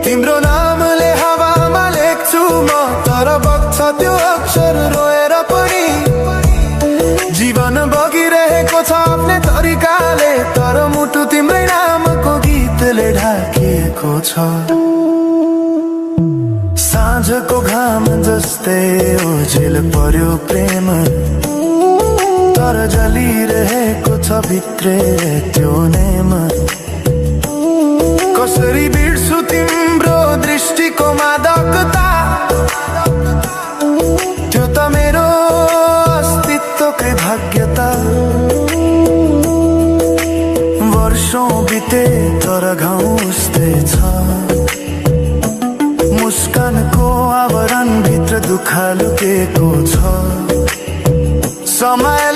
तिम्रो नामले हावामा लेख्छु म, तर बग्छ त्यो अक्षर रोएर पनि। जीवन बगिरहेको छ आफ्नै तरिकाले, तर मुटु तिम्रै नामको गीतले ढाकिएको छ। साँझको घाम जस्तै ओझेल पर्यो प्रेम, तर जलिरहेको छ भित्रै त्यो नेम। कसरी बिर्छु तिम्रो दृष्टिको मादकता, त्यो त मेरो अस्तित्वकै भाग्यता। वर्षौं बिते तर घाउ उस्तै छ, मुस्कानको आवरण भित्र दुःख लुकेको छ। समय